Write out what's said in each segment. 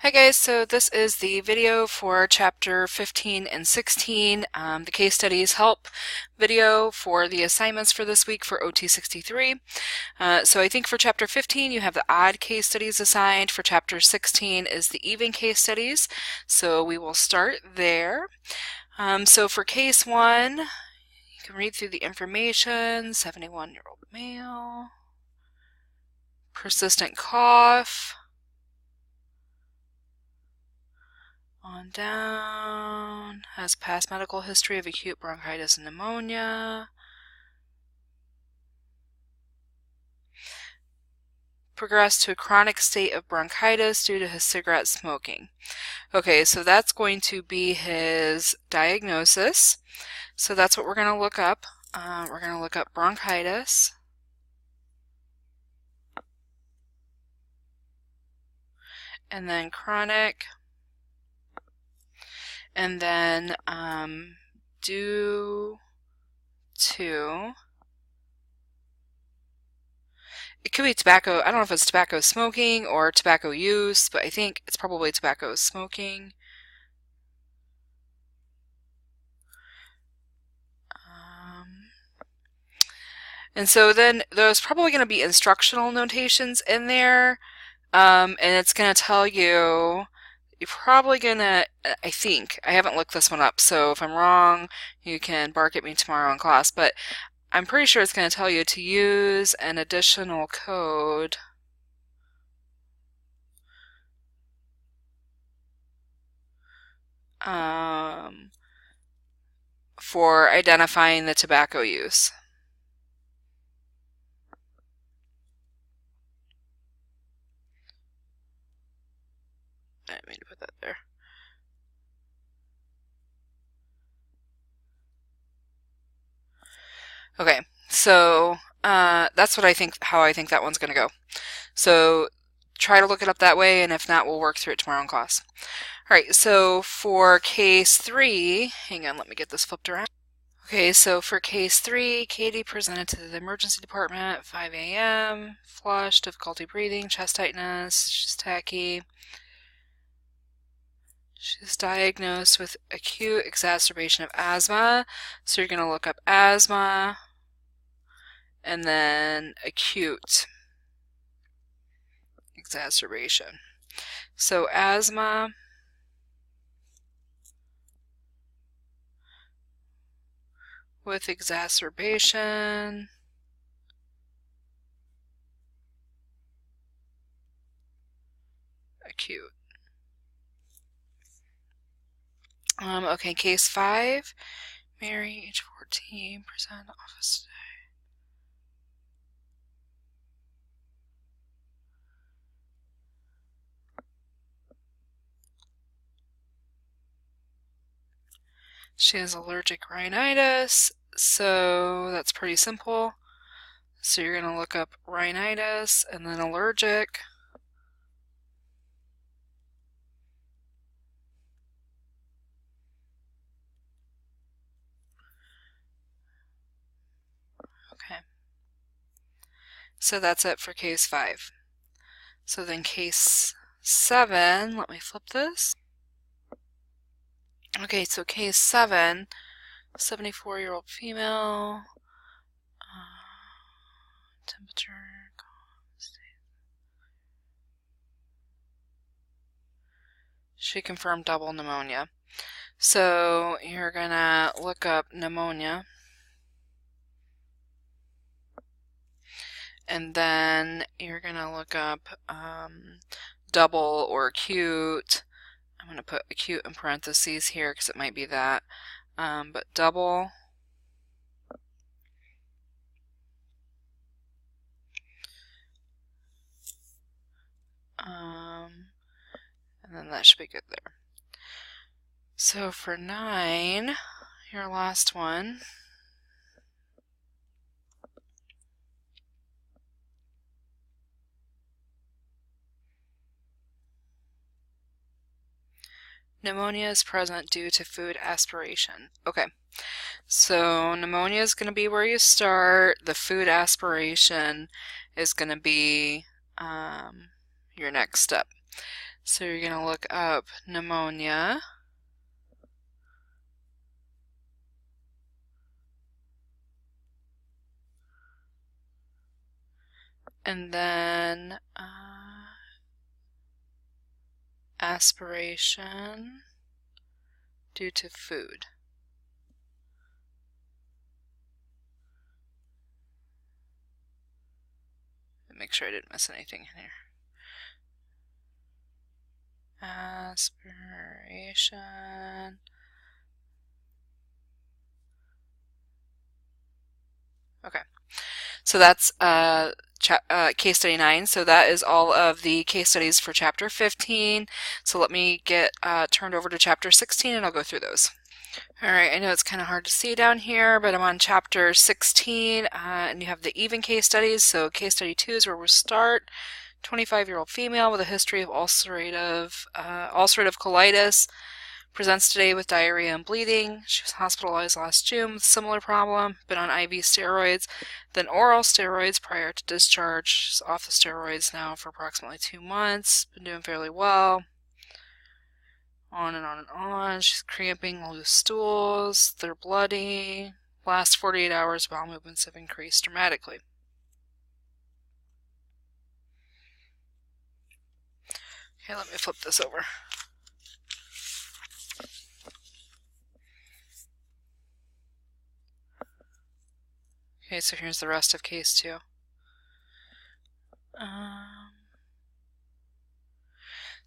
Hi guys, so this is the video for chapter 15 and 16, the case studies help video for the assignments for this week for OT 63. So I think for chapter 15 you have the odd case studies assigned. For chapter 16 is the even case studies. So we will start there. So for case 1, you can read through the information. 71-year-old male, persistent cough. On down, has past medical history of acute bronchitis and pneumonia. Progressed to a chronic state of bronchitis due to his cigarette smoking. Okay, so that's going to be his diagnosis. So that's what we're going to look up. We're going to look up bronchitis. And then chronic. And then due to, it could be tobacco. I don't know if it's tobacco smoking or tobacco use, but I think it's probably tobacco smoking. And so then there's probably going to be instructional notations in there, and it's going to tell you, you're probably going to, I think, I haven't looked this one up, so if I'm wrong, you can bark at me tomorrow in class, but I'm pretty sure it's going to tell you to use an additional code for identifying the tobacco use. I didn't mean to put that there. Okay, so that's what I think, how I think that one's going to go. So try to look it up that way, and if not, we'll work through it tomorrow in class. All right, so for case 3, hang on, let me get this flipped around. Okay, so for case 3, Katie presented to the emergency department at 5 a.m., flush, difficulty breathing, chest tightness, she's tachy. She's diagnosed with acute exacerbation of asthma. So you're going to look up asthma and then acute exacerbation. So asthma with exacerbation. Acute. Okay, case 5, Mary, age 14, present office today. She has allergic rhinitis, so that's pretty simple. So you're going to look up rhinitis and then allergic. Okay. So that's it for case 5. So then case 7, let me flip this. Okay, so case 7, 74-year-old female, temperature, she confirmed double pneumonia. So you're gonna look up pneumonia, and then you're gonna look up double or acute. I'm going to put acute in parentheses here because it might be that, but double. And then that should be good there. So for 9, your last one. Pneumonia is present due to food aspiration. Okay, so pneumonia is going to be where you start. The food aspiration is going to be your next step. So you're going to look up pneumonia. And then aspiration due to food. Make sure I didn't miss anything in here. Aspiration. Okay, so that's case study 9. So that is all of the case studies for chapter 15. So let me get turned over to chapter 16 and I'll go through those. Alright, I know it's kind of hard to see down here, but I'm on chapter 16 and you have the even case studies. So case study 2 is where we'll start. 25-year-old female with a history of ulcerative colitis. Presents today with diarrhea and bleeding. She was hospitalized last June with a similar problem. Been on IV steroids, then oral steroids prior to discharge. She's off the steroids now for approximately 2 months. Been doing fairly well. On and on and on. She's cramping, loose stools. They're bloody. Last 48 hours, bowel movements have increased dramatically. Okay, let me flip this over. Okay, so here's the rest of case 2.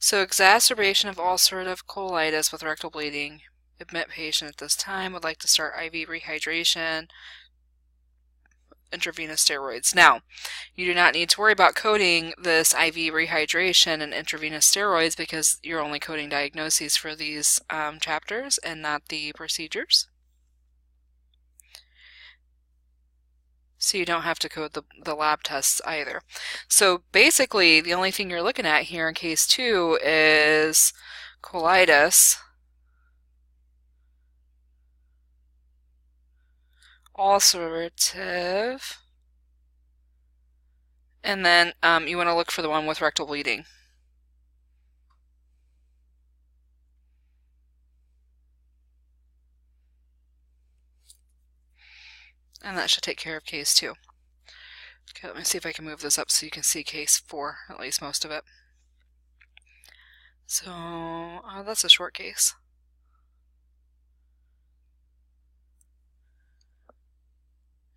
So exacerbation of ulcerative colitis with rectal bleeding. Admit patient at this time. Would like to start IV rehydration, intravenous steroids. Now, you do not need to worry about coding this IV rehydration and intravenous steroids because you're only coding diagnoses for these chapters and not the procedures. So you don't have to code the lab tests either. So basically, the only thing you're looking at here in case 2 is colitis, ulcerative, and then you want to look for the one with rectal bleeding. And that should take care of case 2. Okay, let me see if I can move this up so you can see case 4, at least most of it. So, that's a short case.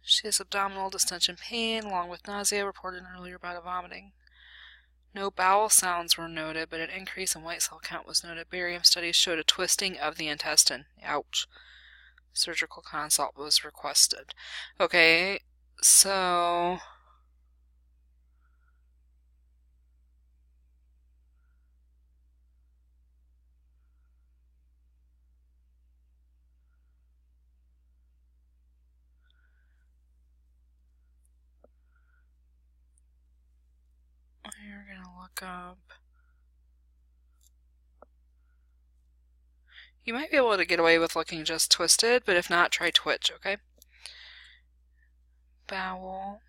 She has abdominal distension pain along with nausea reported in earlier bout of vomiting. No bowel sounds were noted, but an increase in white cell count was noted. Barium studies showed a twisting of the intestine. Ouch. Surgical consult was requested. Okay, so we're going to look up. You might be able to get away with looking just twisted, but if not, try twitch, okay? Bowel.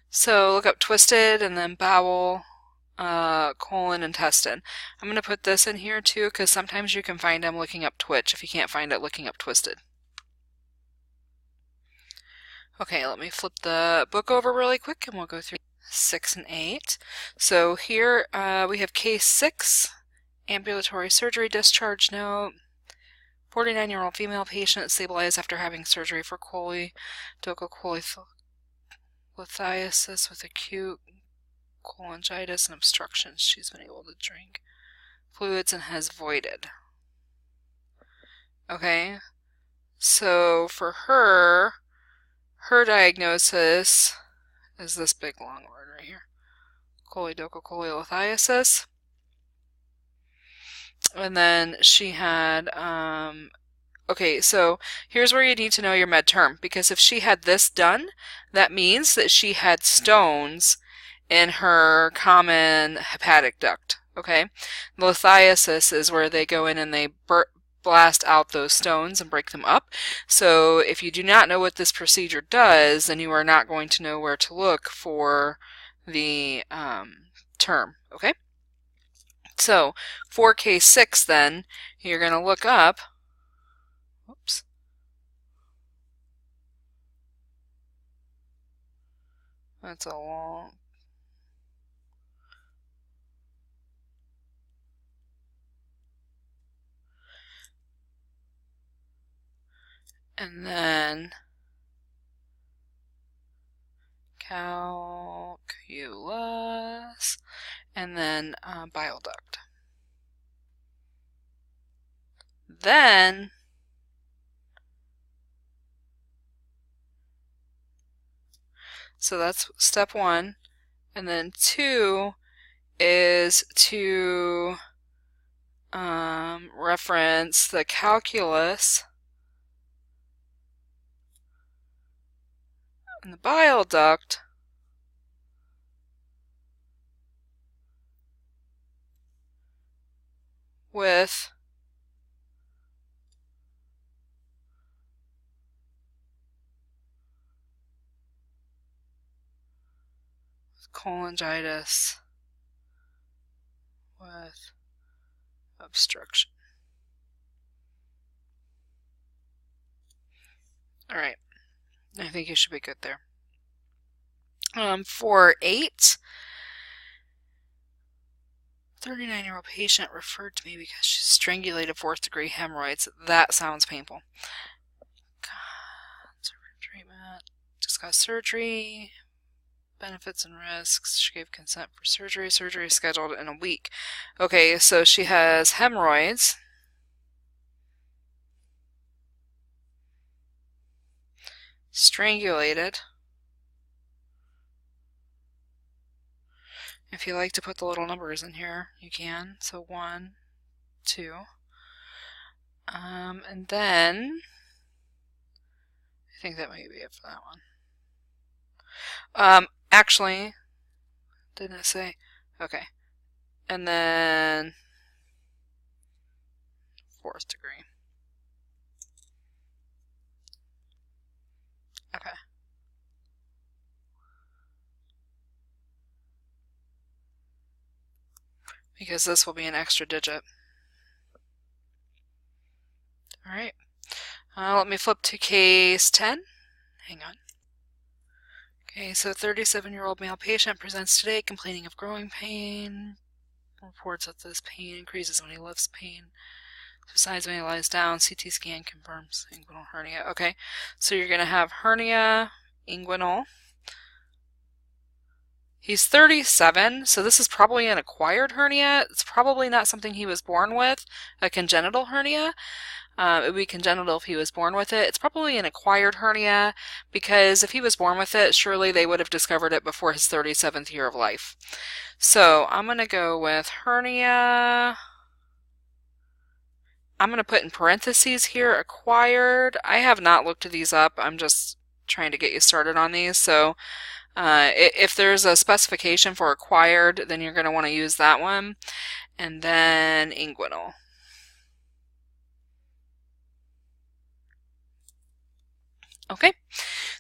So look up twisted and then bowel, colon, intestine. I'm going to put this in here too because sometimes you can find them looking up twitch if you can't find it looking up twisted. Okay, let me flip the book over really quick and we'll go through 6 and 8. So here we have case 6, ambulatory surgery discharge note. 49-year-old female patient stabilized after having surgery for cholelithiasis with acute cholangitis and obstructions. She's been able to drink fluids and has voided. Okay, so for her diagnosis is this big long word right here. Cholelithiasis. And then she had, okay, so here's where you need to know your med term, because if she had this done, that means that she had stones in her common hepatic duct, okay? Lithiasis is where they go in and they blast out those stones and break them up. So if you do not know what this procedure does, then you are not going to know where to look for the term, okay? So for case 6 then, you're going to look up, oops, that's a long, and then calculus, and then bile duct. Then so that's step 1, and then 2 is to reference the calculus and the bile duct with cholangitis with obstruction. All right, I think you should be good there. For 8, 39-year-old patient referred to me because she strangulated 4th-degree hemorrhoids. That sounds painful. Treatment. Discuss surgery. Benefits and risks. She gave consent for surgery. Surgery is scheduled in a week. Okay, so she has hemorrhoids. Strangulated. If you like to put the little numbers in here, you can. So 1, 2. And then I think that might be it for that one. Actually, didn't it say? Okay. And then 4th degree. Okay. Because this will be an extra digit. All right. Let me flip to case 10. Hang on. Okay, so 37-year-old male patient presents today complaining of growing pain. Reports that this pain increases when he lifts pain. Besides, when he lies down, CT scan confirms inguinal hernia. Okay, so you're going to have hernia, inguinal. He's 37, so this is probably an acquired hernia. It's probably not something he was born with, a congenital hernia. It would be congenital if he was born with it. It's probably an acquired hernia because if he was born with it, surely they would have discovered it before his 37th year of life. So I'm going to go with hernia. I'm going to put in parentheses here, acquired. I have not looked these up. I'm just trying to get you started on these. So if there's a specification for acquired, then you're going to want to use that one. And then inguinal. Okay,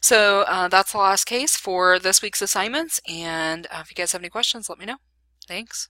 so that's the last case for this week's assignments, and if you guys have any questions, let me know. Thanks.